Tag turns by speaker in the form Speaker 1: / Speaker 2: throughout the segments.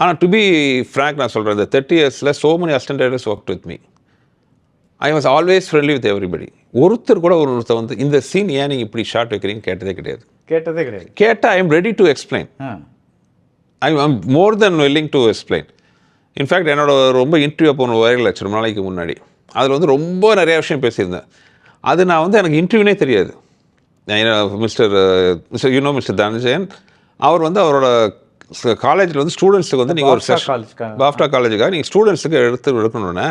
Speaker 1: ஆனால் to be frank நான் சொல்கிறேன், இந்த 30 இயர்ஸில் so many assistant directors worked with me. I was always friendly with everybody. ஒருத்தர் கூட ஒருத்தர் வந்து இந்த சீன் ஏன் நீங்கள் இப்படி ஷார்ட் வைக்கிறீங்க கேட்டதே கிடையாது. கேட்டால் I am ready to explain. I am more then willing to explain. In fact என்னோட ரொம்ப இன்டர்வியூ போன வைரல் ஆச்சு ரொம்ப நாளைக்கு முன்னாடி. அதில் வந்து ரொம்ப நிறைய விஷயம் பேசியிருந்தேன். அது நான் வந்து எனக்கு இன்டர்வியூனே தெரியாது. மிஸ்டர் மிஸ்டர் தனஞ்சயன் அவர் வந்து அவரோட காலேஜில் வந்து ஸ்டூடெண்ட்ஸுக்கு வந்து நீங்கள் ஒரு பாஃப்டா காலேஜுக்காக நீங்கள் ஸ்டூடெண்ட்ஸுக்கு எடுக்கணுன்னே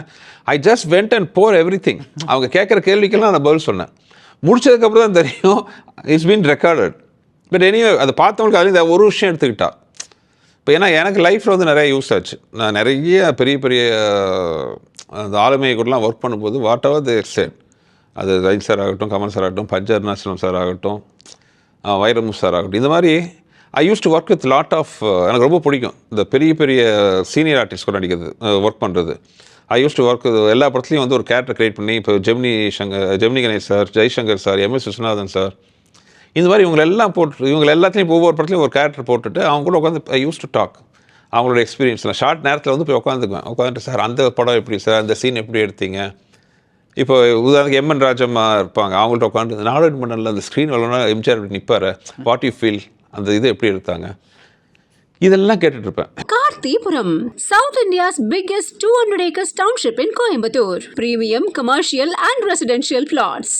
Speaker 1: I just went and bore everything. அவங்க கேட்குற கேள்விக்கெல்லாம் நான் பதில் சொன்னேன். முடிச்சதுக்கப்புறம் தான் தெரியும் it's been recorded. But anyway அதை பார்த்தவங்களுக்கு அதுலேயும் ஒரு விஷயம் எடுத்துக்கிட்டா. இப்போ ஏன்னா எனக்கு லைஃப்பில் வந்து நிறைய யூஸ் ஆச்சு. நான் நிறைய பெரிய பெரிய அந்த ஆளுமையை கூடலாம் ஒர்க் பண்ணும்போது வாட் எவர் தி எக்ஸ்டென்ட், அது ரஜினி சார் ஆகட்டும், கமல் சார் ஆகட்டும், பஞ்சர் அருணாச்சலம் சார் ஆகட்டும், வைரமு சார் ஆகட்டும், இந்த மாதிரி I used to work with lot of எனக்கு ரொம்ப பிடிக்கும் இந்த பெரிய பெரிய சீனியர் ஆர்டிஸ்ட் கூட நடிக்கிறது ஒர்க் பண்ணுறது. ஐ யூஸ் டு ஒர்க் எல்லா படத்துலையும் வந்து ஒரு கேரக்டர் க்ரியேட் பண்ணி இப்போ Gemini Ganesh sir, Jaishankar sir, MS Viswanathan sir, இந்த மாதிரி இவங்க எல்லாத்துலேயும் ஒவ்வொரு படத்துலையும் ஒரு கேரக்டர் போட்டுட்டு அவங்க கூட உட்காந்து ஐ யூஸ் டு டாக் அவங்களோட எக்ஸ்பீரியன்ஸ்லாம் ஷார்ட் நேரத்தில் வந்து போய் உட்காந்துட்டு சார் அந்த படம் எப்படி சார், அந்த சீன் எப்படி எடுத்தீங்க. இப்போ உதாரணத்துக்கு எம்என் ராஜம்மா இருப்பாங்க, அவங்கள்ட்ட உட்காந்து நாடக மண்டலில் அந்த ஸ்க்ரீன் வரலன்னா எம்ஜிஆர் இப்படி நிற்பார், வாட் யூ ஃபீல், அந்த இது எப்படி எடுத்தாங்க, இதெல்லாம் கேட்டுட்டு இருப்பேன்.
Speaker 2: Karthipuram, South India's biggest 200 acres township in Coimbatore. Premium commercial and residential plots.